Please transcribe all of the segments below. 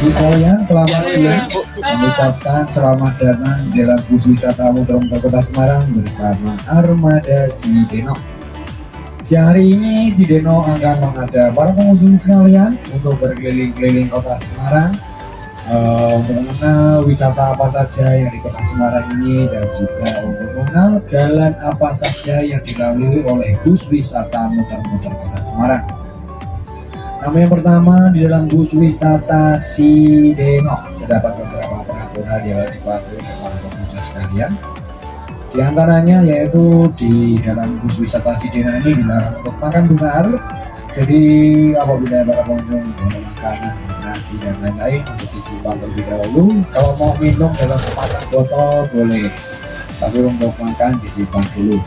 Sayang, selamat siang. Mengucapkan selamat datang di dalam bus wisata muter-muter Kota Semarang bersama Armada Sideno. Siang hari ini Sideno akan mengajak para pengunjung sekalian untuk berkeliling-keliling Kota Semarang, untuk mengenal wisata apa saja yang di Kota Semarang ini dan juga untuk mengenal jalan apa saja yang dilalui oleh bus wisata muter-muter Kota Semarang. Nama yang pertama di dalam bus wisata Sideno terdapat beberapa peraturan yang wajib dipatuhi oleh para pengunjung sekalian. Di antaranya yaitu di dalam bus wisata Sideno ini dilarang untuk makan besar. Jadi apabila para pengunjung mau makanan, nasi dan lain-lain untuk disimpan terlebih dahulu. Kalau mau minum dalam kemasan botol boleh, tapi untuk makan disimpan dulu.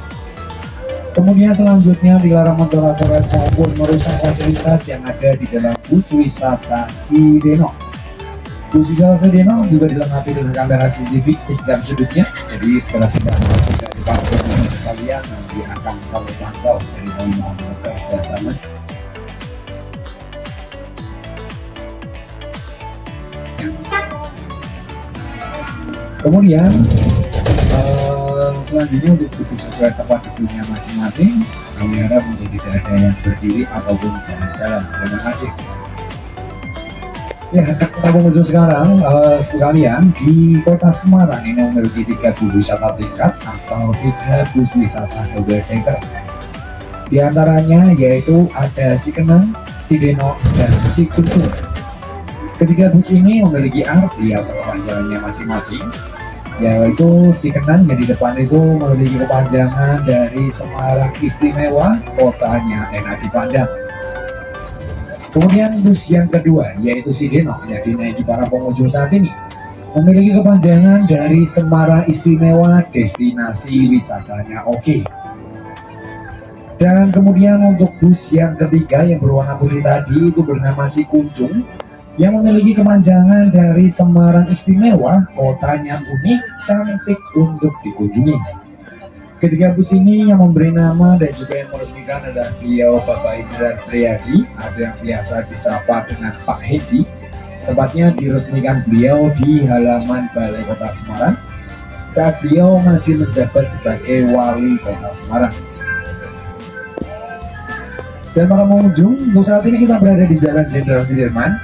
Kemudian selanjutnya dilarang mencoret-coret maupun merusak fasilitas yang ada di dalam bus wisata Sideno. Bus wisata Sideno juga dilengkapi dengan kamera CCTV di setiap sudutnya, jadi segala tindakan tidak dipakai sekalian nanti akan kami pantau. Jadi mohon kerjasama. Kemudian selanjutnya untuk duduk sesuai tempat duduknya masing-masing, kami harap untuk tidak ada yang berdiri ataupun jalan-jalan. Terima kasih. Ya, kita pengunjung sekarang sekalian di Kota Semarang ini memiliki 3 bus wisata tingkat atau 3 bus wisata double decker. Di antaranya yaitu ada Sikenang, Sideno, dan Sikuncung. Ketiga bus ini memiliki arti atau kepanjangannya masing-masing, yaitu Sikenang yang di depan itu memiliki kepanjangan dari Semarang Istimewa, kotanya enak dipandang. Kemudian bus yang kedua yaitu Sideno yang dinaiki para pengunjung saat ini memiliki kepanjangan dari Semarang Istimewa, destinasi wisatanya oke. Dan kemudian untuk bus yang ketiga yang berwarna putih tadi itu bernama Sikuncung yang memiliki kepanjangan dari Semarang Istimewa, kotanya unik, cantik untuk dikunjungi. Ketiga bus ini yang memberi nama dan juga yang meresmikan adalah beliau Bapak Indra Triadi, ada yang biasa disapa dengan Pak Hedi. Tempatnya diresmikan beliau di halaman Balai Kota Semarang saat beliau masih menjabat sebagai Wali Kota Semarang. Dan para pengunjung, untuk saat ini kita berada di Jalan Jenderal Sudirman.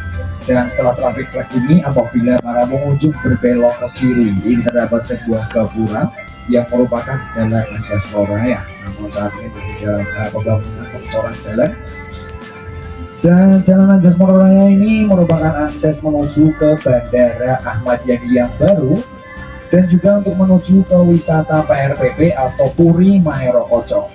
Dan setelah traffic light ini, apabila para pengunjung berbelok ke kiri, ini terdapat sebuah gapura yang merupakan jalan Anjasmara Raya. Namun saat ini berjalan pembangunan pengecoran jalan. Dan jalan Anjasmara Raya ini merupakan akses menuju ke Bandara Ahmad Yani yang baru dan juga untuk menuju ke wisata PRPP atau Puri Maero Koco.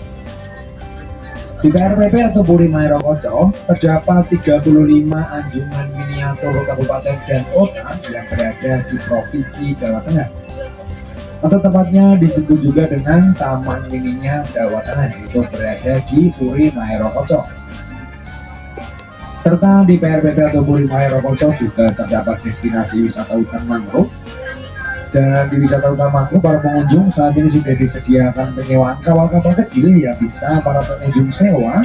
Di PRPP atau Puri Maero Koco terdapat 35 anjungan miniatur kabupaten dan kota yang berada di Provinsi Jawa Tengah. Atau tepatnya disebut juga dengan Taman Mininya Jawa Tengah, itu berada di Puri Maero Koco. Serta di PRPP atau Puri Maero Koco juga terdapat destinasi wisata hutan mangrove. Dan di wisata hutan mangrove, para pengunjung saat ini sudah disediakan penyewaan kapal-kapal kecil yang bisa para pengunjung sewa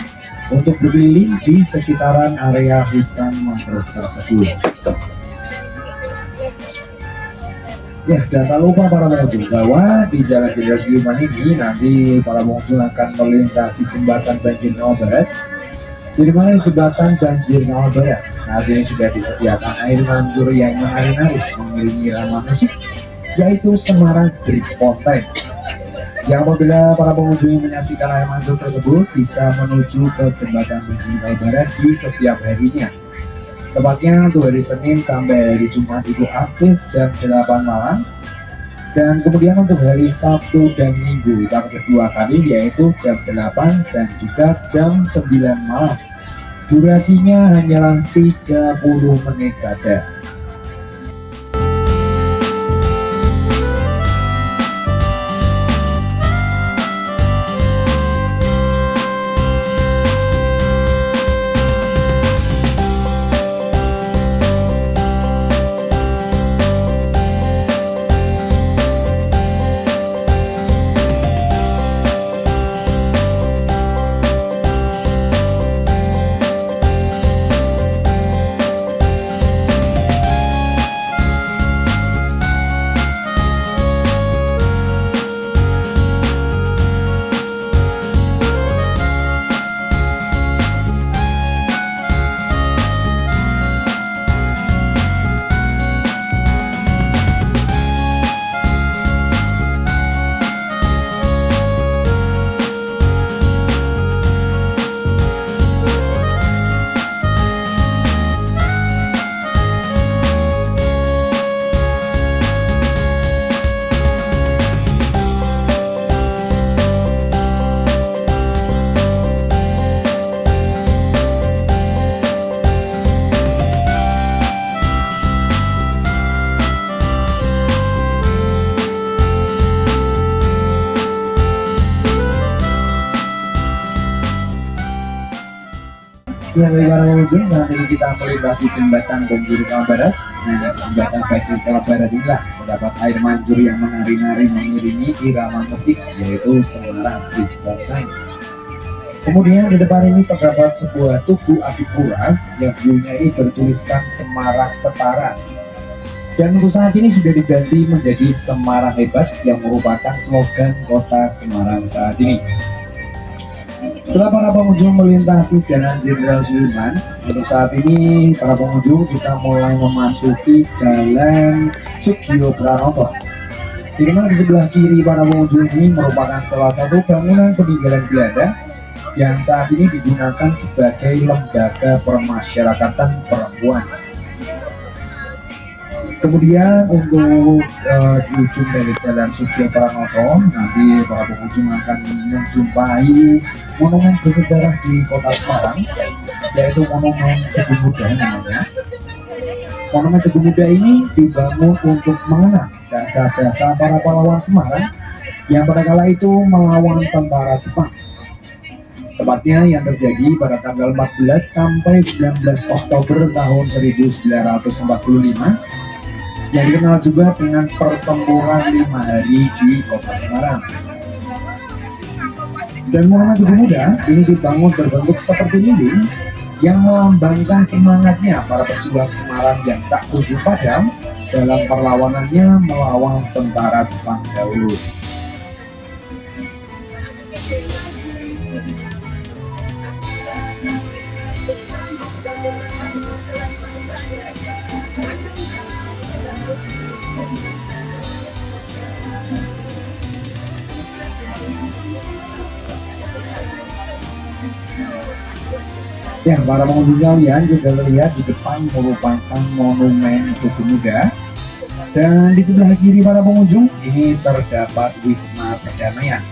untuk berkeliling di sekitaran area hutan mangrove tersebut. Ya, dan tak lupa para pengunjung bahwa di Jalan Jenderal Sudirman ini nanti para pengunjung akan melintasi jembatan Banjir Kawah Barat. Di mana jembatan Banjir Kawah Barat saat ini sudah disediakan air mancur yang menari-nari mengiringi irama musik, yaitu Semarang Bridge Fountain. Yang apabila para pengunjung yang menyaksikan air mancur tersebut bisa menuju ke jembatan Banjir Kawah Barat di setiap harinya. Tepatnya untuk hari Senin sampai hari Jumat itu aktif jam 8 malam. Dan kemudian untuk hari Sabtu dan Minggu itu kedua kali yaitu jam 8 dan juga jam 9 malam. Durasinya hanyalah 30 menit saja. Ya baik para pengunjung, saat ini kita melintasi jembatan Bonjol Kawah Barat. Nah, jembatan Bonjol Kawah Barat inilah mendapat air mancur yang menari-nari mengiringi irama musik, yaitu Semarang Beach Mountain. Kemudian di depan ini terdapat sebuah tugu adipura yang view-nya ini bertuliskan Semarang Setara. Dan untuk saat ini sudah diganti menjadi Semarang Hebat yang merupakan slogan kota Semarang saat ini. Setelah para pengunjung melintasi Jalan Jenderal Sudirman, untuk saat ini para pengunjung kita mulai memasuki Jalan Sugio Pranoto. Di mana di sebelah kiri para pengunjung ini merupakan salah satu bangunan peninggalan Belanda yang saat ini digunakan sebagai lembaga permasyarakatan perempuan. Kemudian untuk di ujung dari Jalan Sugio Pranoto, nanti para pengunjung akan menjumpai monumen bersejarah di kota Semarang, yaitu Monumen Teguh Muda namanya. Monumen Teguh Muda ini dibangun untuk mengenang jasa-jasa para pahlawan Semarang yang pada kala itu melawan tentara Jepang. Tepatnya yang terjadi pada tanggal 14 sampai 19 Oktober tahun 1945 yang dikenal juga dengan pertempuran 5 hari di kota Semarang. Dan Monumen Teguh Muda ini dibangun berbentuk seperti lilin yang melambangkan semangatnya para pejuang Semarang yang tak kunjung padam dalam perlawanannya melawan tentara Jepang dahulu. Ya, para pengunjung sekalian juga terlihat di depan merupakan Monumen Teguh Muda. Dan di sebelah kiri para pengunjung ini terdapat Wisma Perdamaian.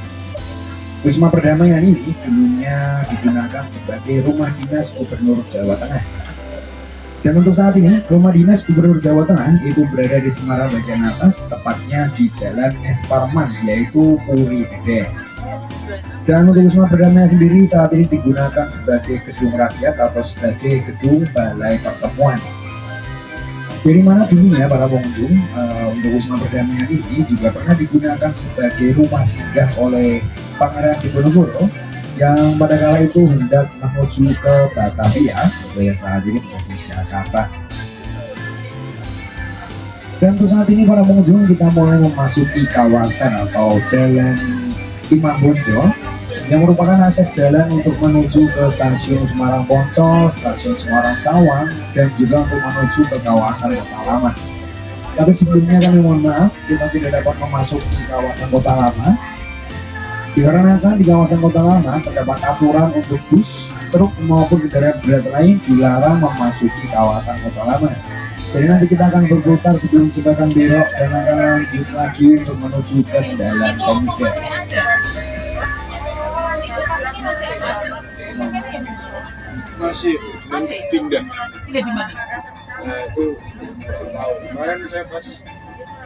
Wisma Perdamaian ini dulunya digunakan sebagai rumah dinas Gubernur Jawa Tengah. Dan untuk saat ini, rumah dinas Gubernur Jawa Tengah itu berada di Semarang bagian atas, tepatnya di Jalan Es Parman, yaitu Puri Gede. Dan untuk Wisma Perdamaian sendiri saat ini digunakan sebagai gedung rakyat atau sebagai gedung balai pertemuan. Dari mana dulunya para pengunjung untuk Wisma Perdamaian ini juga pernah digunakan sebagai rumah singgah oleh Pangeran Diponegoro yang pada kala itu hendak menuju ke Batavia yang saat ini menjadi Jakarta. Dan untuk saat ini para pengunjung kita mulai memasuki kawasan atau Jalan Imam Bonjol yang merupakan akses jalan untuk menuju ke Stasiun Semarang Poncol, Stasiun Semarang Tawang, dan juga untuk menuju ke kawasan Kota Lama. Tapi sebelumnya kami mohon maaf, kita tidak dapat memasuki kawasan Kota Lama dikarenakan di kawasan Kota Lama terdapat aturan untuk bus, truk maupun kendaraan berat lain dilarang memasuki kawasan Kota Lama. Jadi nanti kita akan berputar sebelum jembatan belok dan akan lanjut lagi untuk menuju ke Jalan Pemuda. Masih pindah di mana? Nah itu kemarin saya pas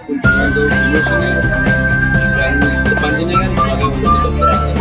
kunjungan ke Binus ini yang depan sini kan sebagai untuk tutup terakhir.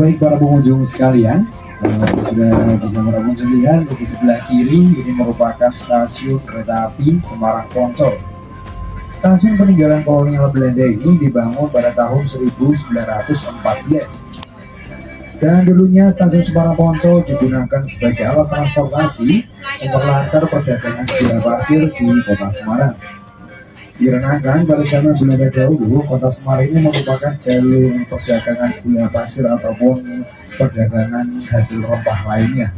baik para pengunjung sekalian, sudah bisa para pengunjung lihat di sebelah kiri ini merupakan stasiun kereta api Semarang Poncol. Stasiun peninggalan kolonial Belanda ini dibangun pada tahun 1914. Dan dulunya stasiun Semarang Poncol digunakan sebagai alat transportasi memperlancar perdagangan gula pasir di kota Semarang. Dikarenakan pada zaman Belanda dahulu, kota Semarang ini merupakan jalur perdagangan gula pasir ataupun perdagangan hasil rempah lainnya.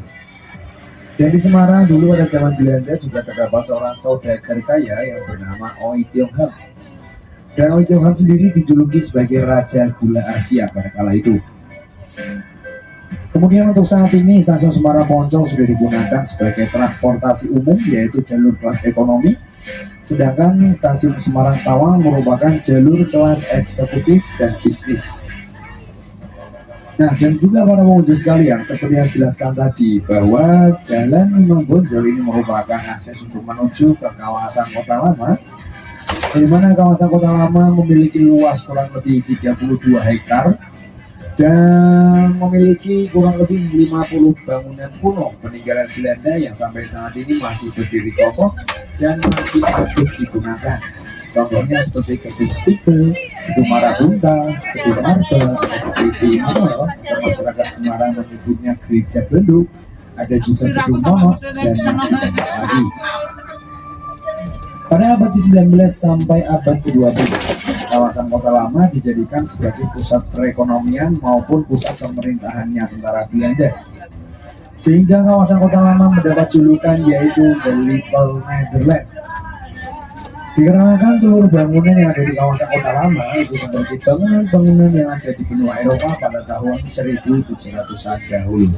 Dan di Semarang dulu pada zaman Belanda juga terdapat seorang saudagar kaya yang bernama Oi Tiong Ham. Dan Oi Tiong Ham sendiri dijuluki sebagai Raja Gula Asia pada kala itu. Kemudian untuk saat ini stasiun Semarang Poncol sudah digunakan sebagai transportasi umum yaitu jalur kelas ekonomi. Sedangkan stasiun Semarang Tawang merupakan jalur kelas eksekutif dan bisnis. Nah, dan juga para pengunjung sekalian, seperti yang dijelaskan tadi bahwa Jalan Imam Bonjol ini merupakan akses untuk menuju ke kawasan Kota Lama, di mana kawasan Kota Lama memiliki luas kurang lebih 32 hektar dan memiliki kurang lebih 50 bangunan kuno peninggalan Belanda yang sampai saat ini masih berdiri kokoh dan masih aktif digunakan. Contohnya seperti gedung Stikel, gedung Marabunta, gedung Marble, gedung Mall, dan masyarakat Semarang menyebutnya Gereja Beluk, ada juga gedung Monok, dan masih banyak lagi. Pada abad ke-19 sampai abad ke-20, kawasan Kota Lama dijadikan sebagai pusat perekonomian maupun pusat pemerintahannya tentara Belanda. Sehingga kawasan Kota Lama mendapat julukan yaitu The Little Netherlands. Dikarenakan seluruh bangunan yang ada di kawasan Kota Lama itu seperti bangunan-bangunan yang ada di benua Eropa pada tahun 1700-an dahulu.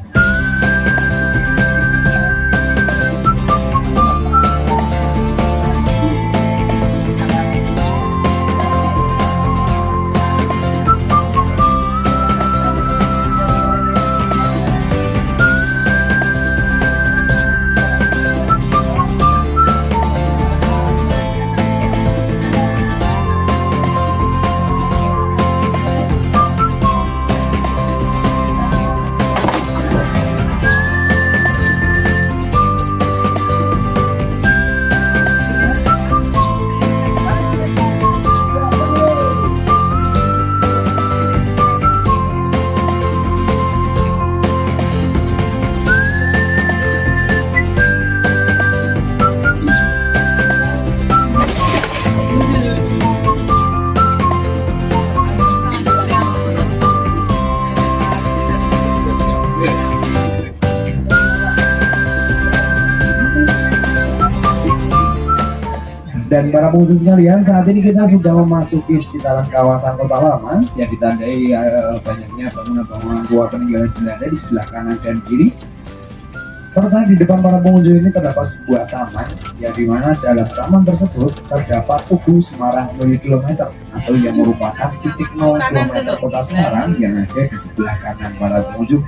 Dan para pengunjung sekalian, saat ini kita sudah memasuki sekitaran kawasan Kota Lama yang ditandai banyaknya bangunan-bangunan tua peninggalan Belanda di sebelah kanan dan kiri. Serta di depan para pengunjung ini terdapat sebuah taman, yang dimana dalam taman tersebut terdapat Tugu Semarang 0 km atau yang merupakan titik 0 km kota Semarang yang ada di sebelah kanan para pengunjung.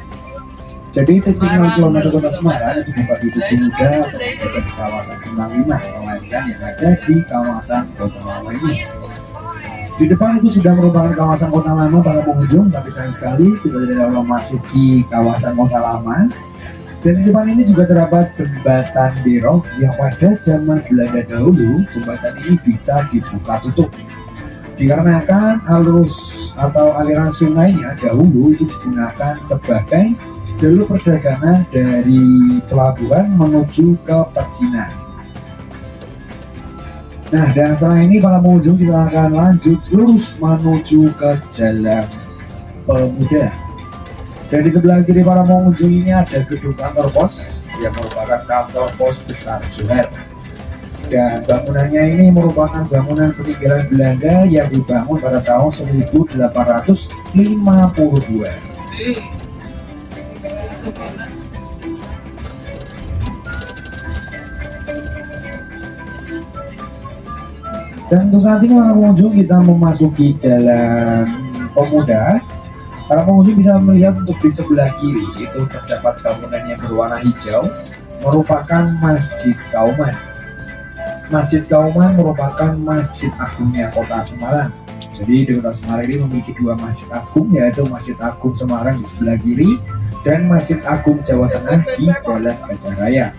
Jadi titik 0 km kota Semarang itu bukan di Tugu Muda atau juga di kawasan Senang 5, melainkan yang ada di kawasan Kota Lama ini. Di depan itu sudah merupakan kawasan Kota Lama para pengunjung, tapi sayang sekali kita tidak memasuki kawasan Kota Lama. Dan di depan ini juga terdapat jembatan Berok yang pada zaman Belanda dahulu jembatan ini bisa dibuka tutup. Dikarenakan arus atau aliran sungainya dahulu itu digunakan sebagai jalur perdagangan dari pelabuhan menuju ke Pecinan. Nah, dan setelah ini para pengunjung kita akan lanjut lurus menuju ke Jalan Pemuda. Dan di sebelah kiri para pengunjung ini ada gedung kantor pos yang merupakan kantor pos besar Johar. Dan bangunannya ini merupakan bangunan peninggalan Belanda yang dibangun pada tahun 1852. Dan untuk saat ini para pengunjung kita memasuki Jalan Pemuda. Para pengunjung bisa melihat untuk di sebelah kiri itu terdapat bangunan yang berwarna hijau merupakan Masjid Kauman. Masjid Kauman merupakan masjid agungnya Kota Semarang. Jadi di Kota Semarang ini memiliki dua Masjid Agung, yaitu Masjid Agung Semarang di sebelah kiri dan Masjid Agung Jawa Tengah di Jalan Gajah Raya.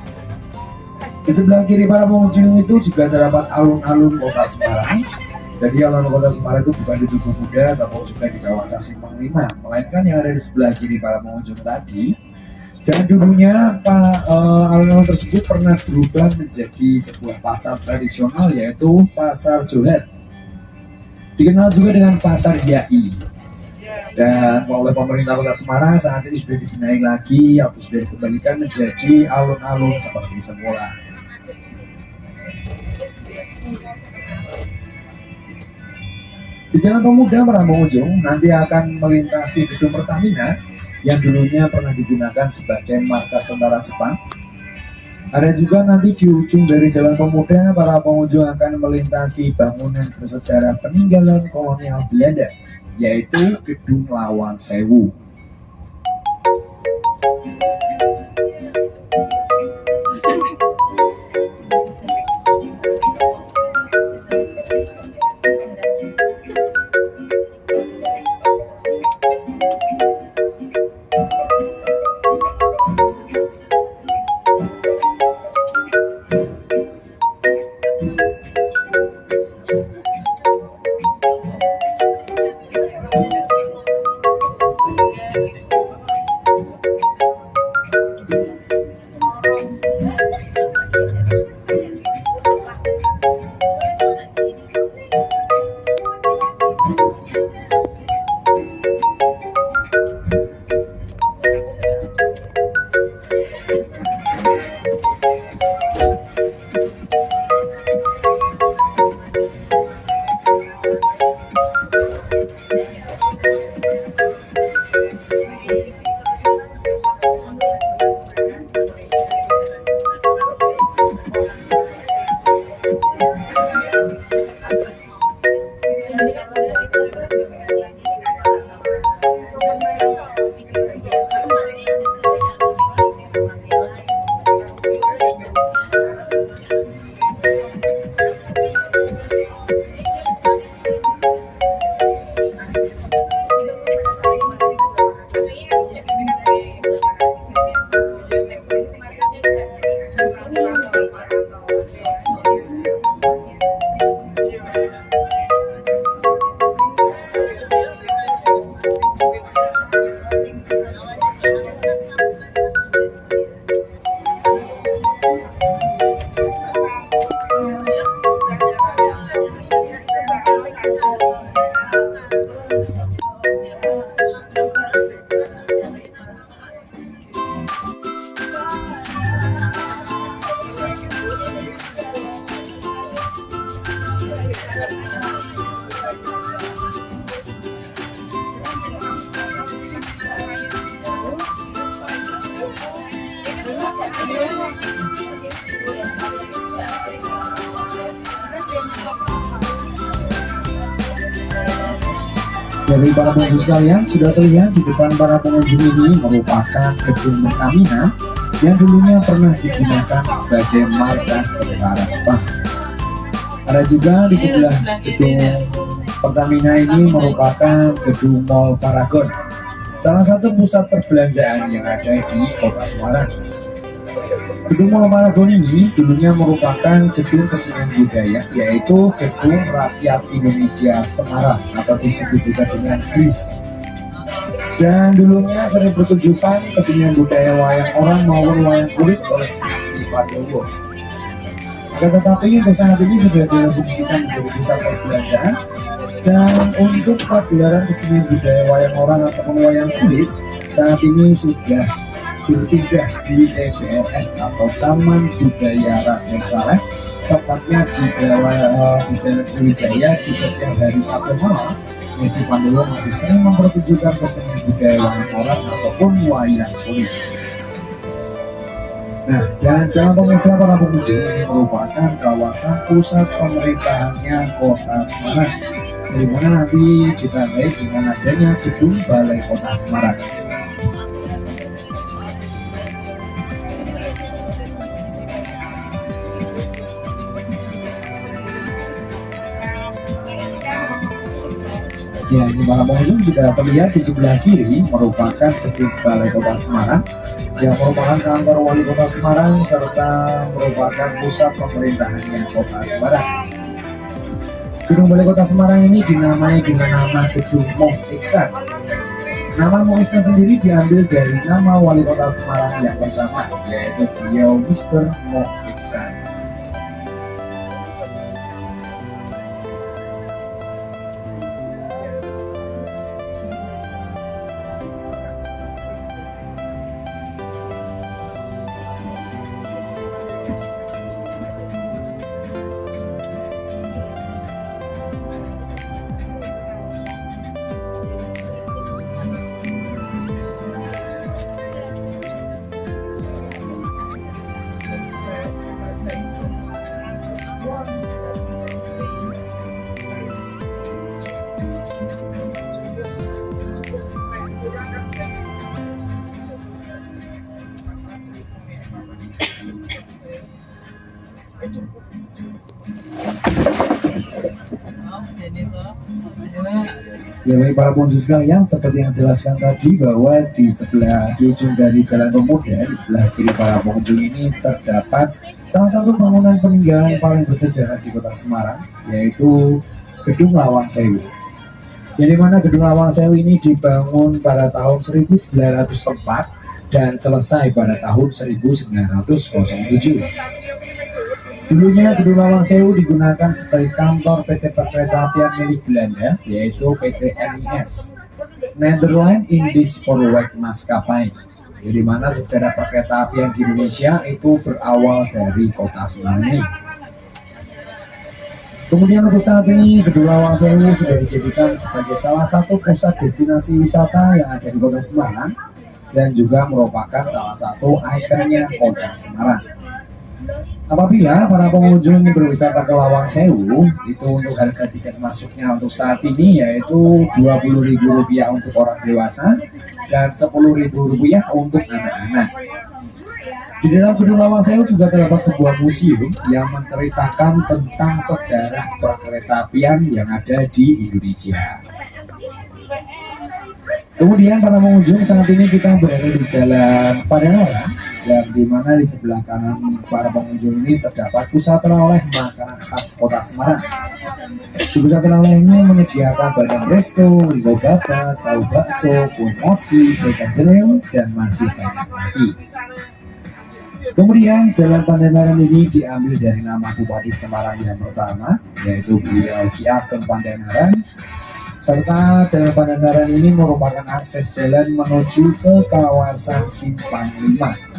Di sebelah kiri para pengunjung itu juga terdapat alun-alun Kota Semarang. Jadi alun-alun Kota Semarang itu bukan di Tugu Kuda ataupun juga di kawasan Simpang 5, melainkan yang ada di sebelah kiri para pengunjung tadi. Dan dulunya alun-alun tersebut pernah berubah menjadi sebuah pasar tradisional, yaitu Pasar Jolet. Dikenal juga dengan Pasar Yai. Dan oleh pemerintah Kota Semarang saat ini sudah dibenahi lagi atau sudah dikembalikan menjadi alun-alun seperti semula. Di Jalan Pemuda para pengunjung nanti akan melintasi gedung Pertamina yang dulunya pernah digunakan sebagai markas tentara Jepang. Ada juga nanti di ujung dari Jalan Pemuda para pengunjung akan melintasi bangunan bersejarah peninggalan kolonial Belanda, yaitu Gedung Lawang Sewu. Dari para pengunjung sekalian, sudah terlihat di depan para pengunjung ini merupakan gedung Pertamina yang dulunya pernah digunakan sebagai markas tentara Jepang. Ada juga di sebelah gedung Pertamina ini merupakan gedung Mall Paragon, salah satu pusat perbelanjaan yang ada di Kota Semarang. Gedung Mall Paragon ini dulunya merupakan gedung kesenian budaya, yaitu Gedung Rakyat Indonesia Semarang atau disebut juga dengan GIS. Dan dulunya sering pertunjukan kesenian budaya wayang orang maupun wayang kulit oleh Gusti Padowo. Akan tetapi untuk saat ini sudah direfungsikan menjadi pusat perbelanjaan. Dan untuk pagelaran kesenian budaya wayang orang ataupun wayang kulit saat ini sudah berpindah di TBRS atau Taman Budaya Raden Saleh, tepatnya di Jalan Sriwijaya. Di setiap hari Sabtu malam, Gusti Pandowo masih sering mempertunjukkan kesenian budaya wayang orang ataupun wayang kulit. Nah, dan Jalan Pemuda para pengunjung ini merupakan kawasan pusat pemerintahannya Kota Semarang, di mana nanti ditandai dengan adanya gedung Balai Kota Semarang. Ya, ini para pengunjung sudah terlihat di sebelah kiri merupakan gedung Balai Kota Semarang yang merupakan kantor Wali Kota Semarang serta merupakan pusat pemerintahannya Kota Semarang. Gedung Balai Kota Semarang ini dinamai dengan nama Gedung Moh Iksan. Nama Moh Iksan sendiri diambil dari nama Wali Kota Semarang yang pertama, yaitu beliau Mr. Moh Iksan. Ya baik para pengunjung sekalian, seperti yang jelaskan tadi bahwa di sebelah di ujung dari Jalan Pemuda, di sebelah kiri para pengunjung ini terdapat salah satu bangunan peninggalan paling bersejarah di Kota Semarang, yaitu Gedung Lawang Sewu. Yang mana Gedung Lawang Sewu ini dibangun pada tahun 1904 dan selesai pada tahun 1907. Dulunya Gedung Lawang Sewu digunakan sebagai kantor PT Perkereta milik Belanda, yaitu PT NIS, Nederland Indisch Spoorweg Maskapai, di mana sejarah perkeretaapian di Indonesia itu berawal dari Kota Semarang ini. Kemudian untuk saat ini Gedung Lawang Sewu sudah dijadikan sebagai salah satu pusat destinasi wisata yang ada di Kota Semarang dan juga merupakan salah satu ikonnya Kota Semarang. Apabila para pengunjung berwisata ke Lawang Sewu, itu untuk harga tiket masuknya untuk saat ini yaitu Rp20.000 untuk orang dewasa dan Rp10.000 untuk anak-anak. Di dalam Gedung Lawang Sewu juga terdapat sebuah museum yang menceritakan tentang sejarah perkeretaapian yang ada di Indonesia. Kemudian para pengunjung, saat ini kita berada di Jalan Padanara, yang dimana di sebelah kanan para pengunjung ini terdapat pusat oleh-oleh makanan khas Kota Semarang. Di pusat oleh-oleh ini menyediakan badang resto, rigo bakar, tahu bakso, kue mochi, ikan jeleo, dan masih banyak lagi. Kemudian Jalan Pandanaran ini diambil dari nama Bupati Semarang yang pertama, yaitu beliau Ki Ageng Pandanaran. Serta Jalan Pandanaran ini merupakan akses jalan menuju ke kawasan Simpang 5.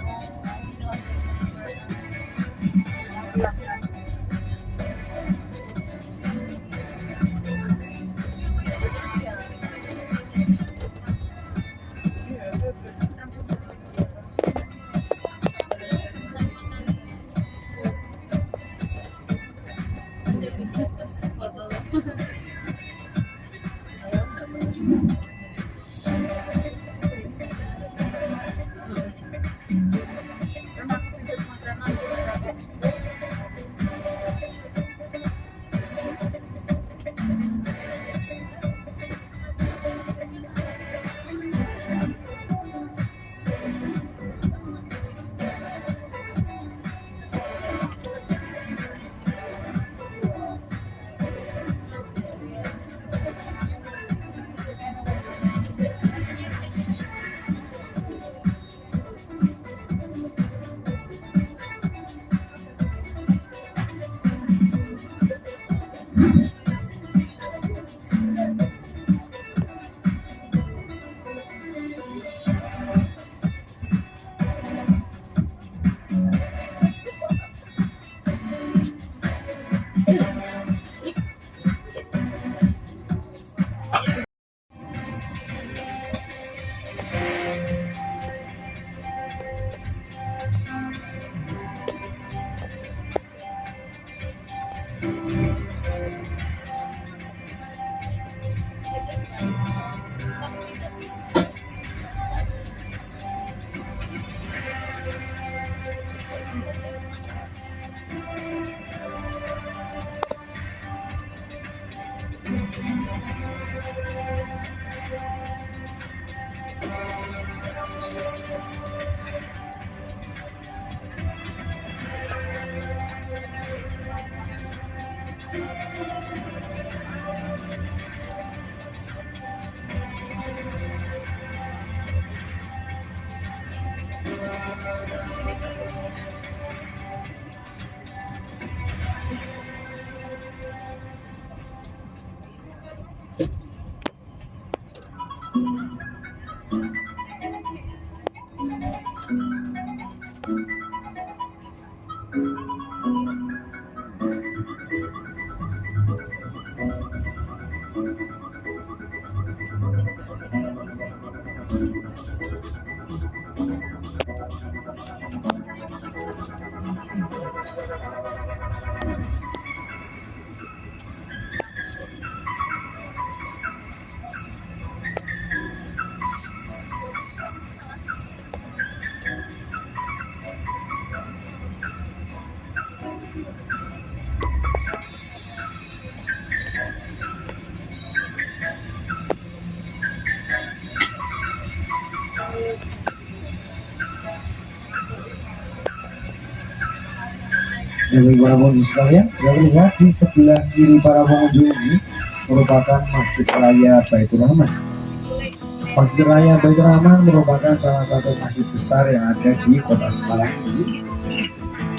Jadi para pengunjung sekalian, sudah terlihat di sebelah kiri para pengunjung ini merupakan Masjid Raya Baitur Rahman. Masjid Raya Baitur Rahman merupakan salah satu masjid besar yang ada di Kota Semarang ini.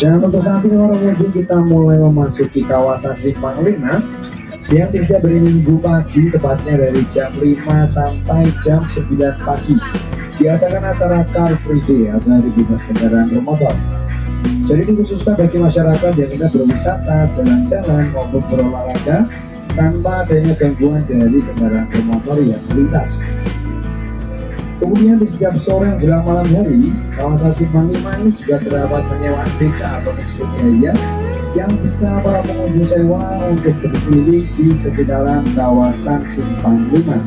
Dan untuk saat ini para pengunjung kita mulai memasuki kawasan Simpang Lima yang di setiap hari Minggu pagi, tepatnya dari jam 5 sampai jam 9 pagi, diadakan acara Car Free Day atau hari bebas kendaraan bermotor. Jadi dikhususkan bagi masyarakat yang ingin berwisata, jalan-jalan maupun berolahraga tanpa adanya gangguan dari kendaraan bermotor yang melintas. Kemudian di setiap sore menjelang malam hari, kawasan Simpang Lima ini juga terdapat penyewaan beca atau sepeda hias yang bisa para pengunjung sewa untuk berkeliling di sekitaran kawasan Simpang Lima.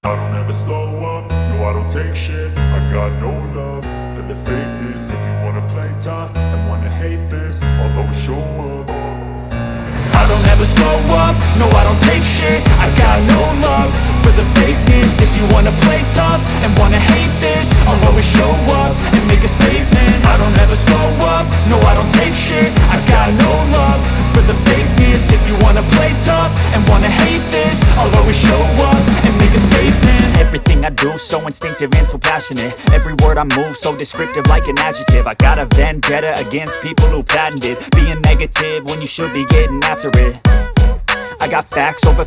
I don't ever slow up, no I don't take shit. I got no love for the fakeness. If you wanna play tough and wanna hate this, I'll always show up. I don't ever slow up, no I don't take shit. I got no love for the fakeness. If you wanna play tough and wanna hate this, I'll always show up and make a statement. I don't ever slow up, no I don't take shit. I got no love for the fakeness. If you wanna play tough and wanna hate this, I'll always show up and make a statement. Everything I do so instinctive and so passionate. Every word I move so descriptive like an adjective. I got a vendetta against people who patented being negative when you should be getting after it. I got facts over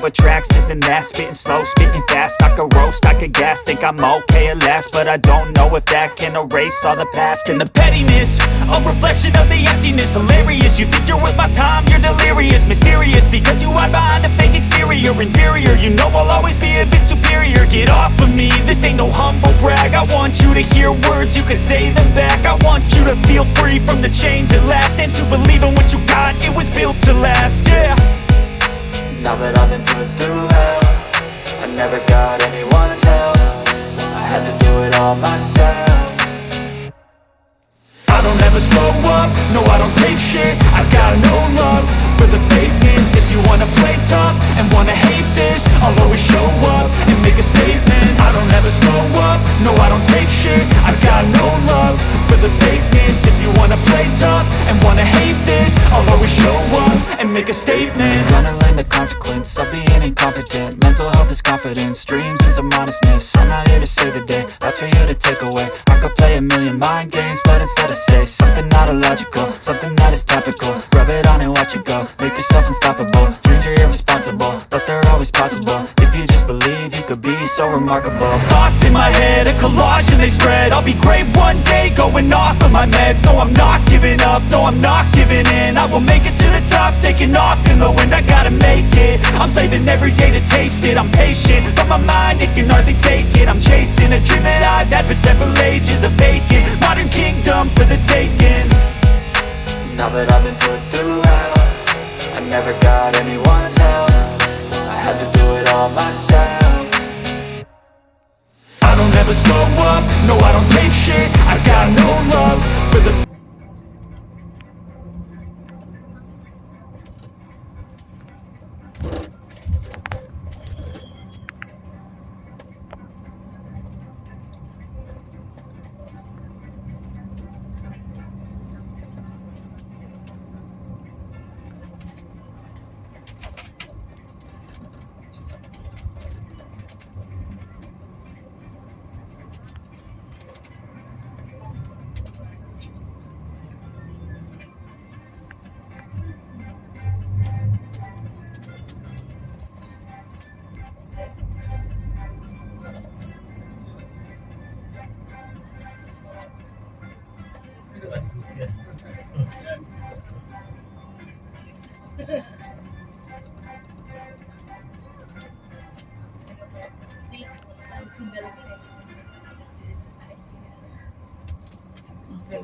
tracks, this and that. Spitting slow, spitting fast. I could roast, I could gas. Think I'm okay at last, but I don't know if that can erase all the past. And the pettiness, a reflection of the emptiness. Hilarious, you think you're worth my time, you're delirious. Mysterious, because you hide behind a fake exterior. Inferior, you know I'll always be a bit superior. Get off of me, this ain't no humble brag. I want you to hear words, you can say them back. I want you to feel free from the chains at last, and to believe in what you got, it was built to last, yeah. Now that I've been put through hell, I never got anyone's help. I had to do it all myself. I don't ever slow up, no I don't take shit. I got no love for the fakeness. If you wanna play tough and wanna hate this, I'll always show up and make a statement. I don't ever slow up, no I don't take shit. I got no love for the fakeness. If you wanna play tough and wanna hate this, I'll always show up and make a statement. Gonna learn the consequence of being incompetent. Mental health is confidence, dreams into modestness. I'm not here to save the day, that's for you to take away. I could play a million mind games, but instead I say something not illogical, something that is topical. Rub it on and watch it go, make yourself unstoppable. Dreams are irresponsible, but they're always possible. If you just believe, you could be so remarkable. Thoughts in my head, a collage and they spread. I'll be great one day, going off of my meds. No, I'm not giving up, no, I'm not giving in. I will make it to the top, taking off in the wind. I gotta make it, I'm saving every day to taste it. I'm patient, but my mind, it can hardly take it. I'm chasing a dream that I've had for several ages. A vacant, modern kingdom for the taking. Now that I've been put through hell, I never got anyone's help. I had to do it all myself. I don't ever slow up, no I don't take shit. I got no love for the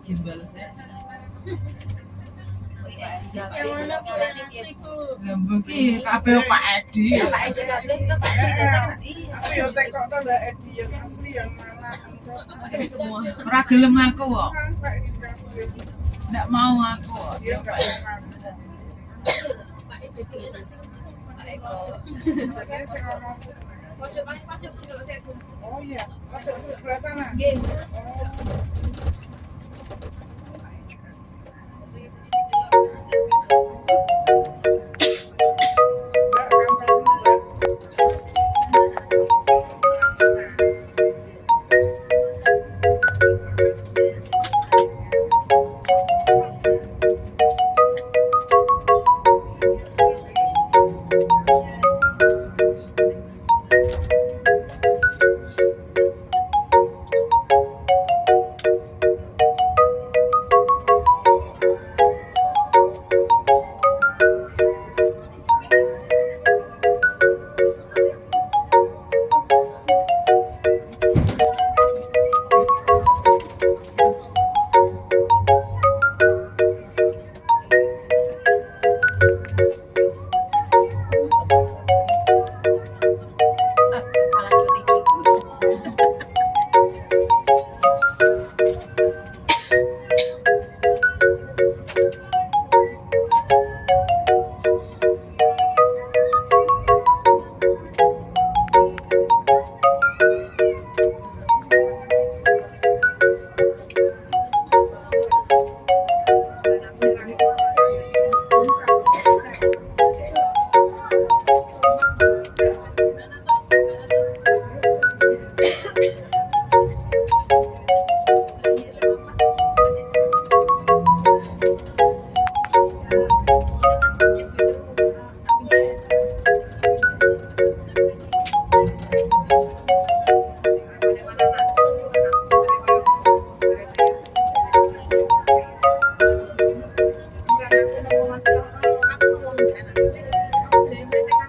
gimbal saya. Yang mana punya istriku? Mungkin kabeh Pak Edi. Pak Edi kabeh ke Pak Edi desa Budi. Aku yo tekok to Mbak Edi yang asli yang mana. Semua. Ora gelem aku kok. Ndak mau aku kok. Pak Edi sing nasi. Pak Eko. Jadi sing ngomong. Pojok paling pojok sing kalau saya pun. Oh iya, pojok sebelah sana. Nggih.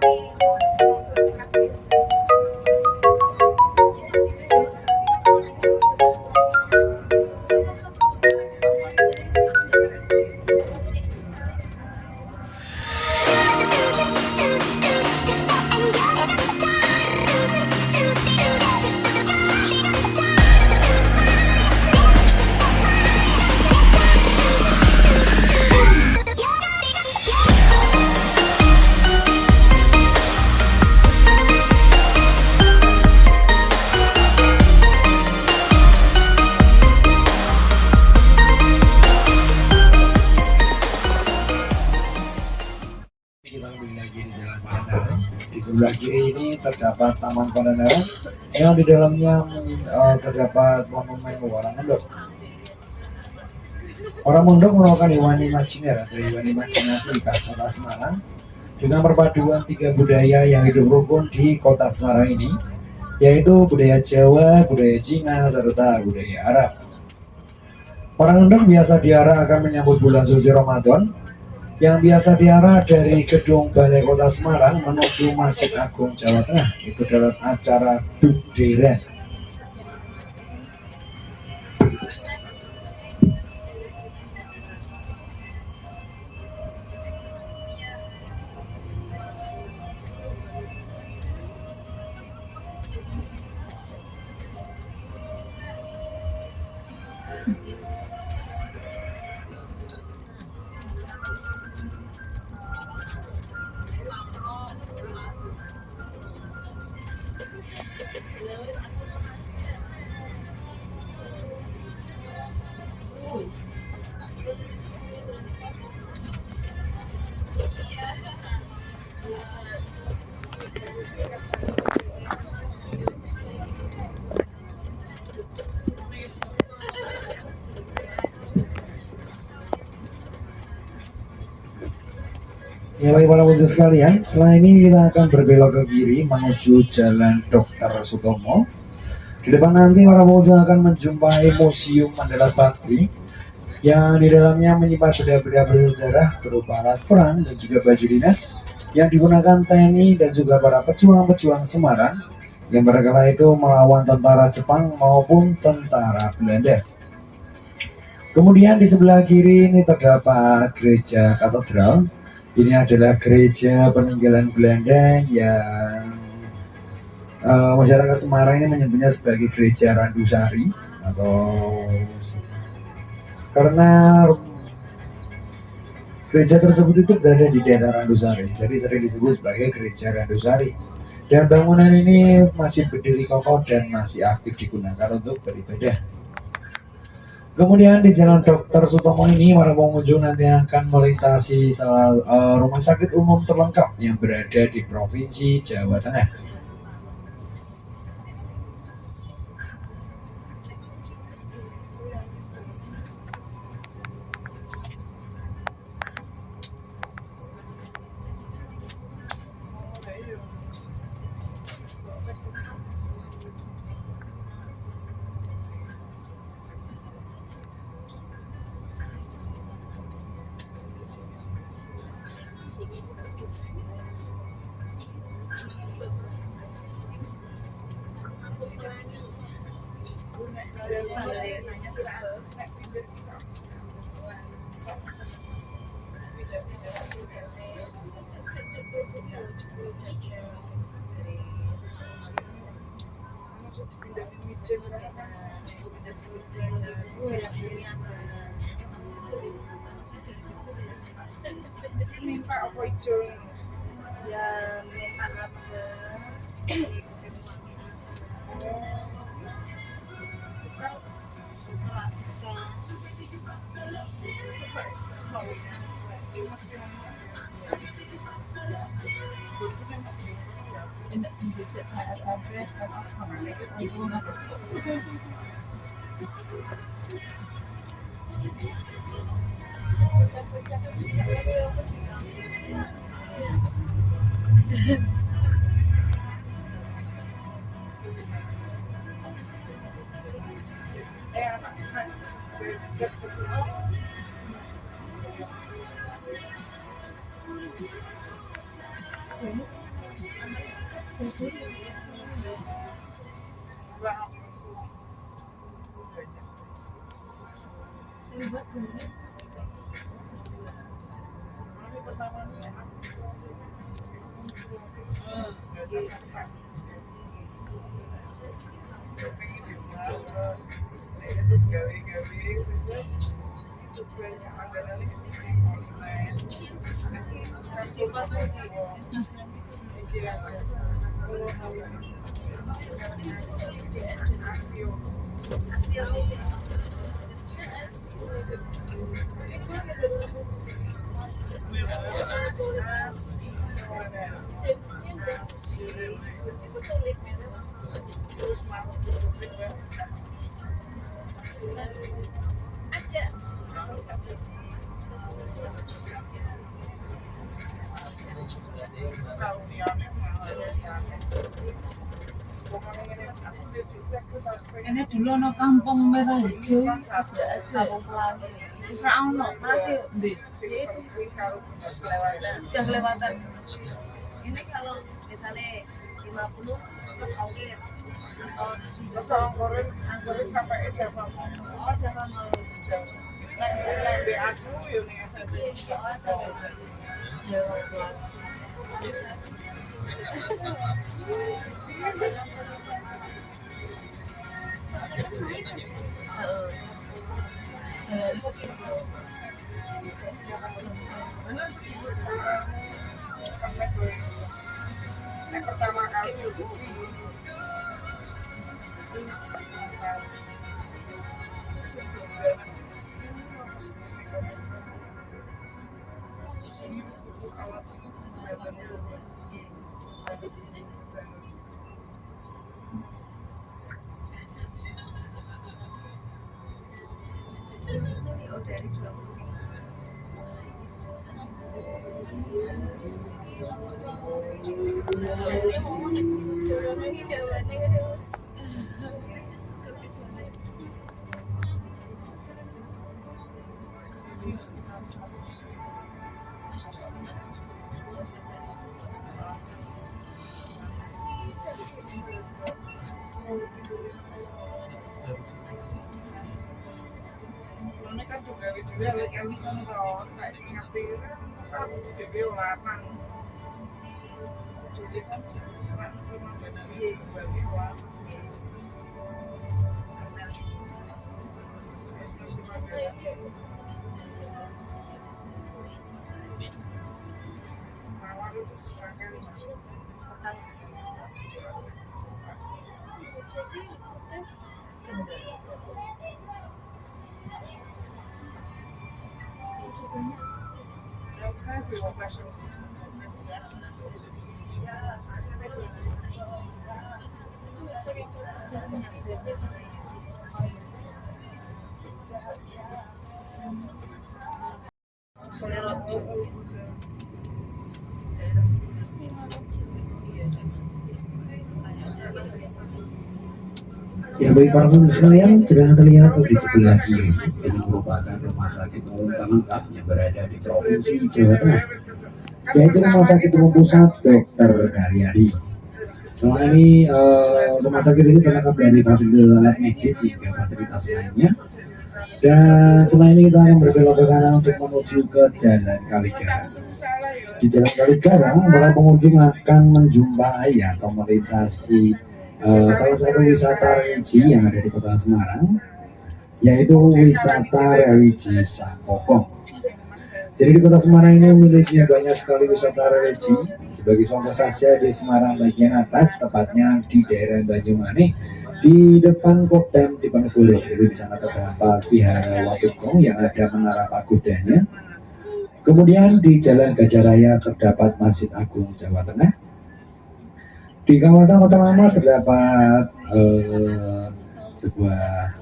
Kita kembali lagi di Jalan Pangandaran. Di sebelah kiri ini terdapat Taman Pangandaran yang di dalamnya terdapat monumen Orang Mondok. Orang Mondok merupakan hewan imajiner atau hewan imajinasi khas Kota Semarang dengan perpaduan 3 budaya yang hidup rukun di Kota Semarang ini, yaitu budaya Jawa, budaya Cina, serta budaya Arab. Orang Mondok biasa diarah akan menyambut bulan suci Ramadan, yang biasa diarah dari gedung Balai Kota Semarang menuju Masjid Agung Jawa Tengah, itu dalam acara Dukderen. Ya bagi para pengunjung sekalian, setelah ini kita akan berbelok ke kiri menuju Jalan Dr. Sutomo. Di depan nanti para pengunjung akan menjumpai Museum Mandala Bakti yang di dalamnya menyimpan benda-benda bersejarah berupa alat perang dan juga baju dinas yang digunakan TNI dan juga para pejuang-pejuang Semarang yang pada kala itu melawan tentara Jepang maupun tentara Belanda. Kemudian di sebelah kiri ini terdapat gereja katedral. Ini adalah gereja peninggalan Belanda yang masyarakat Semarang ini menyebutnya sebagai gereja Randusari, atau karena gereja tersebut itu berada di daerah Randusari, jadi sering disebut sebagai gereja Randusari. Dan bangunan ini masih berdiri kokoh dan masih aktif digunakan untuk beribadah. Kemudian di Jalan Dr. Sutomo ini para pengunjung nanti akan melintasi rumah sakit umum terlengkap yang berada di Provinsi Jawa Tengah. Minta apa hijau? Ya minta ada ikuti suami bukan nggak bisa Tidak sendiri saya sampai sama sekolah ibu nanti. Ini dulu ono kampung merah hijau. Kampung Pelangi. Wis ra ono. Masih Ndi? udah kelewatan. Ini kalau misalnya 50 terus ongkir atau Terus angkorin sampai Java Mall. oh Java mau Java. Nek di aku yo ning SMP. ya kelas. Nek pertama kali yo Oh dari 20. Ini kan juga video lek ini kan toh saya ngerti kan video larang. Jadi kan orang cuma bagi bagi uang. Mawar itu sekarang masuk. Ya, bagi para pemirsa sekalian, sudah terlihat di sebelah kiri ini merupakan rumah sakit lengkap lengkap yang berada di provinsi Jawa Tengah, yaitu Rumah Sakit Umum Pusat Dr. Karyadi. Selama ini rumah sakit ini terlengkap dari fasilitas alat medis hingga fasilitas lainnya. Dan setelah ini kita akan berbelok ke kanan untuk menuju ke Jalan Kaligara. Di Jalan Kaligara, para pengunjung akan menjumpai atau melintasi salah satu wisata religi yang ada di Kota Semarang, yaitu wisata religi Sakopong. Jadi di Kota Semarang ini memiliki banyak sekali wisata religi. Sebagai contoh saja di Semarang bagian atas, tepatnya di daerah Banyumanik, di depan Kodam Diponegoro, itu di sana terdapat Vihara Watugong yang ada menara pagodanya. Kemudian di Jalan Gajah Raya terdapat Masjid Agung Jawa Tengah. Di kawasan Kota Lama terdapat sebuah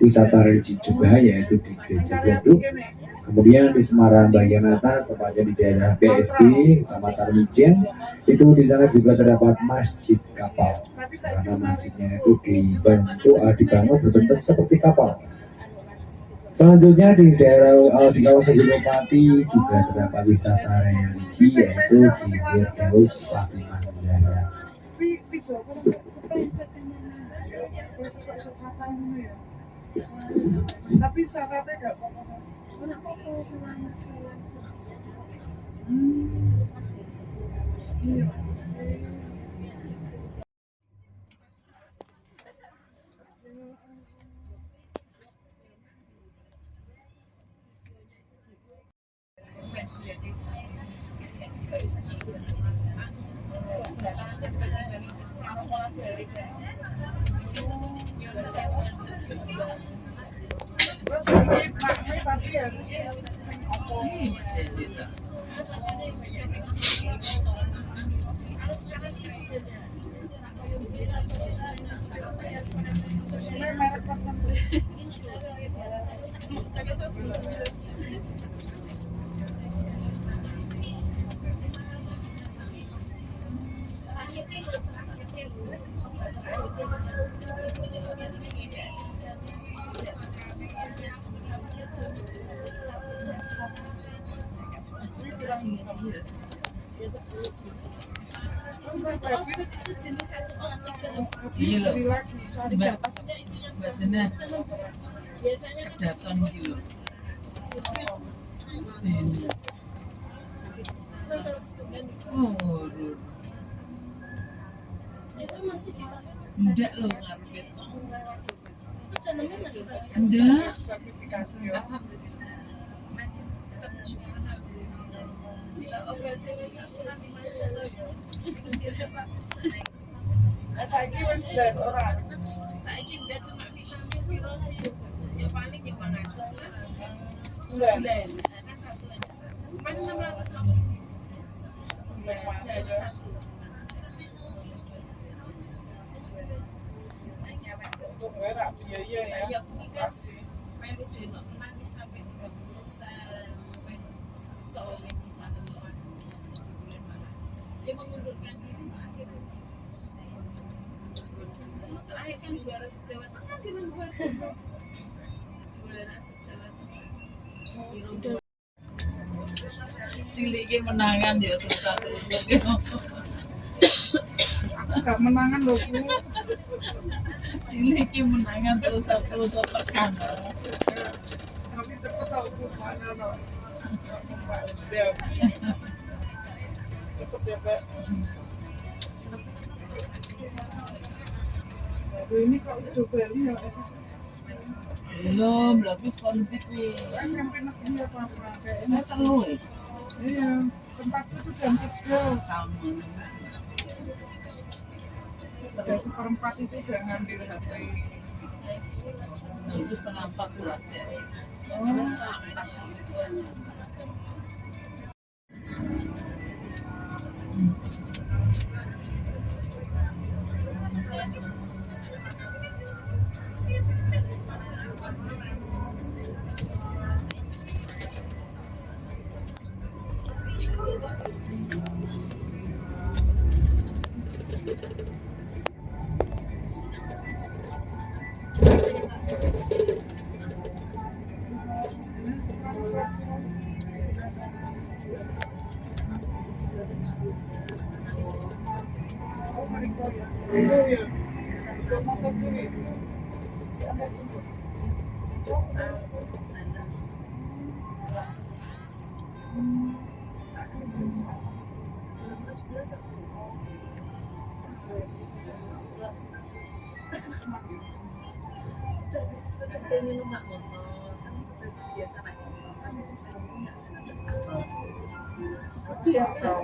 wisata religi juga, yaitu di Gereja Gleduk. Kemudian di Semarang bagian atas, tepatnya di daerah BSD, Kecamatan Mijen, itu di sana juga terdapat Masjid Kapal, karena masjidnya itu dibangun berbentuk seperti kapal. Selanjutnya di daerah di kawasan Gunung Pati juga terdapat wisata religi yaitu di Firdaus Fatimah Zahra. Video apa enggak? Saya suka sofatan dulu ya. Tapi syaratnya enggak apa-apa. Iya, pasti. Terus ini maknya tadi harus apa? Ini merek tertentu. Iya loh. Beli lagi. Bacanya kedaton gitu. Oh, Itu masih di enggak loh ngarepet. itu Enggak. Sertifikasi ya. Saiki wis 11 orang. Saiki enggak cuma vitamin virus ya paling ya 100 lah. Bulan. Kan satu aja. Kan 680. Jadi satu. Untuk berak biaya ya. Ya kuwi kan Kasih. melu dino nangis sampai 30 sen. Sampai kita dia mengundurkan diri akhirnya terakhir kan juara sejawa tengah di nomor juara sejawa tengah Ciliki menangan ya terus gitu. Aku gak menangan loh Bu. Ciliki menangan terus tekan. Tapi cepet tau Bu mana tau. Ya. Cepet ya Pak. Aduh ini kok wis do bali ya Belum, lagi kontik nih. SMP negeri apa kayaknya. Ini telu ya. Iya, tempatku tuh jam 3. Sama. Udah 1/4 itu udah ngambil HP. Nah, itu 3:30 surat ya. Oh, itu ya. Itu motor kiri. sudah pengen numpak motor kan sudah biasa naik motor kan nggak senang Iya, tahu.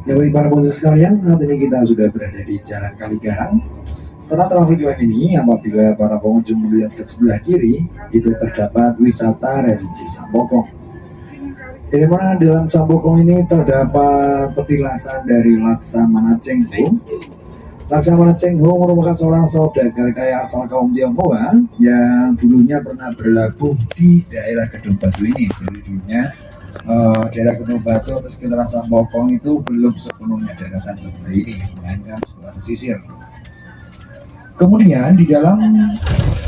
Ya baik para pemirsa sekalian, saat ini kita sudah berada di Jalan Kaligarang. Setelah traffic light ini, apabila para pengunjung melihat ke sebelah kiri, itu terdapat wisata religi Sambokong. Di mana dalam Sambokong ini terdapat petilasan dari Laksamana Cheng Ho. Laksamana Cheng Ho merupakan seorang saudagar kaya asal kaum Tionghoa yang dulunya pernah berlabuh di daerah Gedung Batu ini. Jadi dulunya daerah Gunung Batu atau sekitaran Sambokong itu belum sepenuhnya daratan seperti ini, melainkan sebuah pesisir. Kemudian di dalam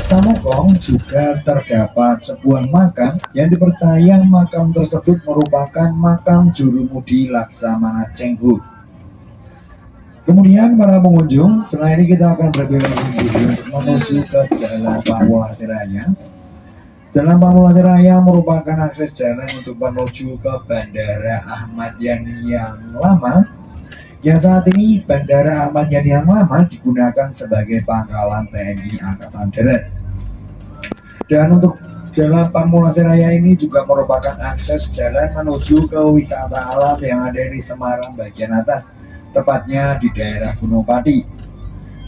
Samukong juga terdapat sebuah makam yang dipercaya makam tersebut merupakan makam Jurumudi Laksamana Chenghu. Kemudian para pengunjung, setelah ini kita akan berbelok untuk menuju ke Jalan Pamulasi Raya. Jalan Pamulasi Raya merupakan akses jalan untuk menuju ke Bandara Ahmad Yani yang lama. Yang saat ini Bandara Ahmad Yani yang lama digunakan sebagai pangkalan TNI Angkatan Darat. Dan untuk Jalan Pamulasi Raya ini juga merupakan akses jalan menuju ke wisata alam yang ada di Semarang bagian atas, tepatnya di daerah Gunung Pati.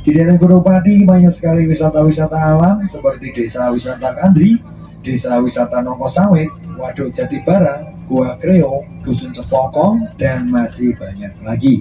Di daerah Gunung Pati banyak sekali wisata-wisata alam seperti Desa Wisata Kandri, Desa Wisata Nongko Sawit, Waduk Jati Barang, Gua Kreo, Dusun Cepokong, dan masih banyak lagi.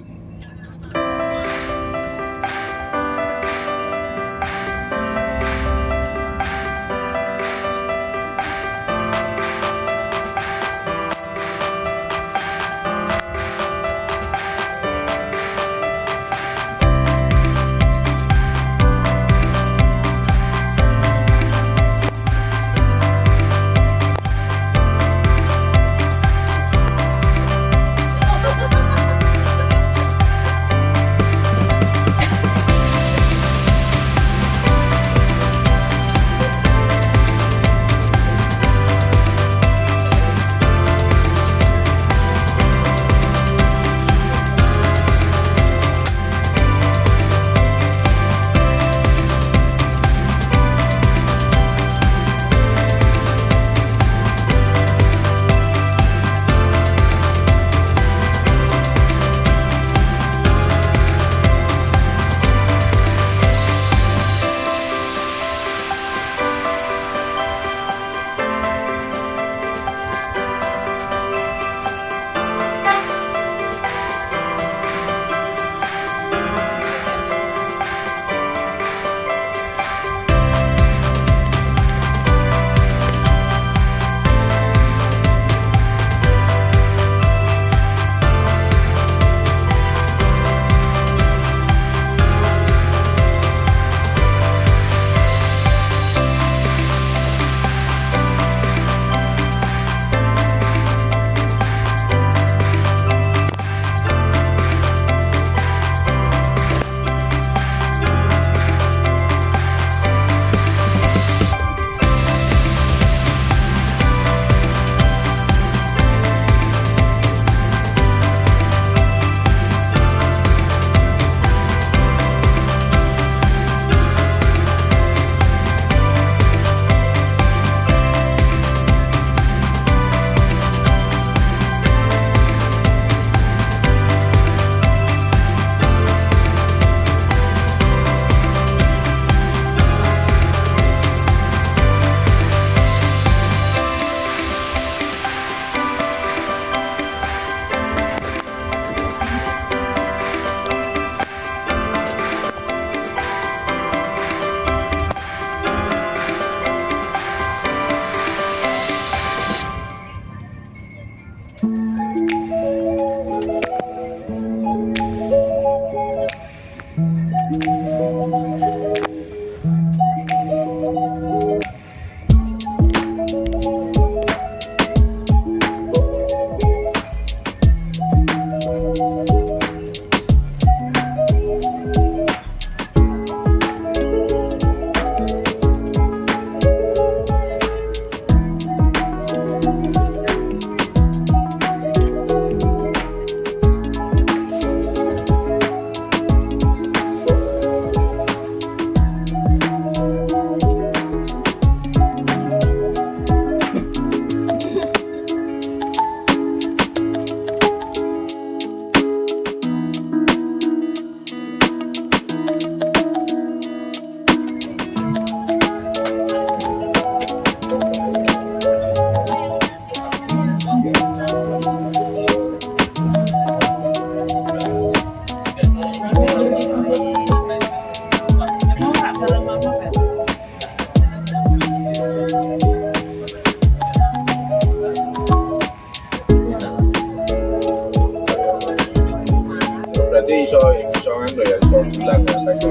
iso ngene ya iso bilang ya saya.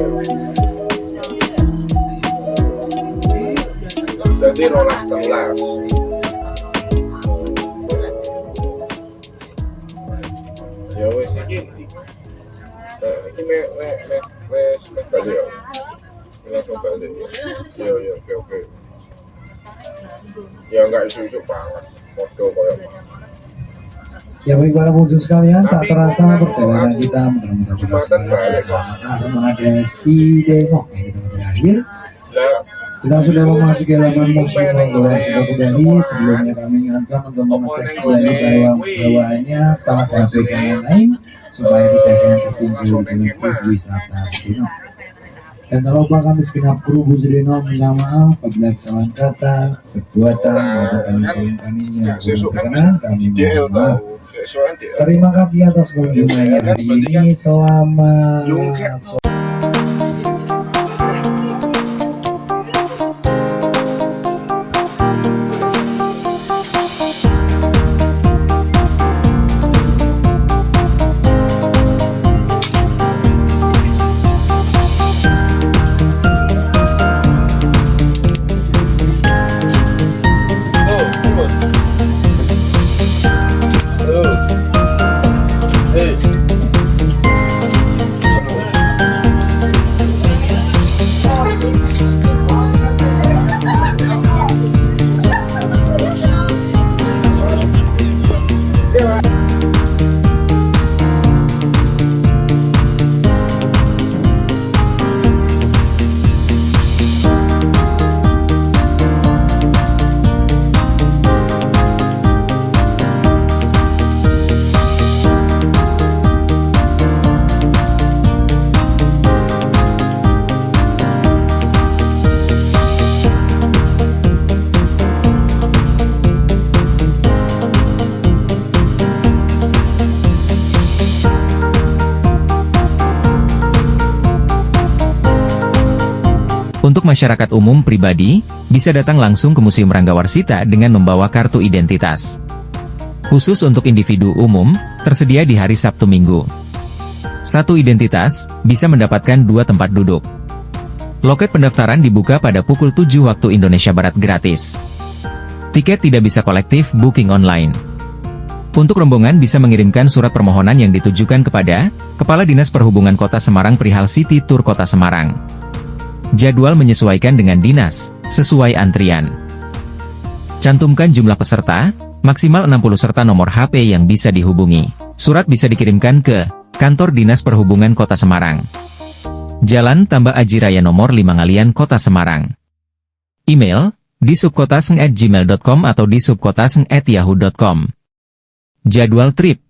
Berarti rolas telas. Ya wes iki. Iki wes balik ya. Langsung balik. Yo oke. Ya enggak isu-isu banget. Foto koyo. Ya baik para pengunjung sekalian, tak terasa perjalanan kita muter-muter kota Semarang bersama Armada Sideno yang kita berakhir. Kita sudah memasuki halaman museum Manggawa sudah kembali. Sebelumnya kami ingatkan untuk mengecek kembali bawahannya tas HP dan lain-lain supaya tidak ada yang tertinggal dalam bus wisata Sideno. Dan tak lupa kami segenap kru bus Sideno minta maaf apabila kesalahan kata, perbuatan maupun kalian yang kurang berkenan, kami mohon maaf. Terima kasih atas kunjungannya hari ini. Selamat sore. Untuk masyarakat umum pribadi, bisa datang langsung ke Museum Ranggawarsita dengan membawa kartu identitas. Khusus untuk individu umum, tersedia di hari Sabtu Minggu. Satu identitas, bisa mendapatkan 2 tempat duduk. Loket pendaftaran dibuka pada pukul 7 waktu Indonesia Barat gratis. Tiket tidak bisa kolektif booking online. Untuk rombongan bisa mengirimkan surat permohonan yang ditujukan kepada Kepala Dinas Perhubungan Kota Semarang perihal City Tour Kota Semarang. Jadwal menyesuaikan dengan dinas, sesuai antrian. Cantumkan jumlah peserta, maksimal 60 serta nomor HP yang bisa dihubungi. Surat bisa dikirimkan ke Kantor Dinas Perhubungan Kota Semarang. Jalan Tambah Aji Raya nomor 5 Ngalian Kota Semarang. Email, disubkotaseng@gmail.com atau disubkotaseng@yahoo.com. Jadwal trip.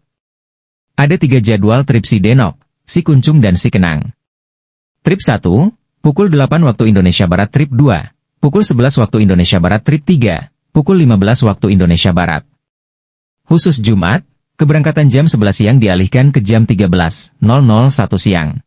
Ada 3 jadwal trip Sidenok, Sikuncung dan Sikenang. Trip 1, pukul 8 waktu Indonesia Barat. Trip 2, pukul 11 waktu Indonesia Barat. Trip 3, pukul 15 waktu Indonesia Barat. Khusus Jumat, keberangkatan jam 11 siang dialihkan ke jam 13.001 siang.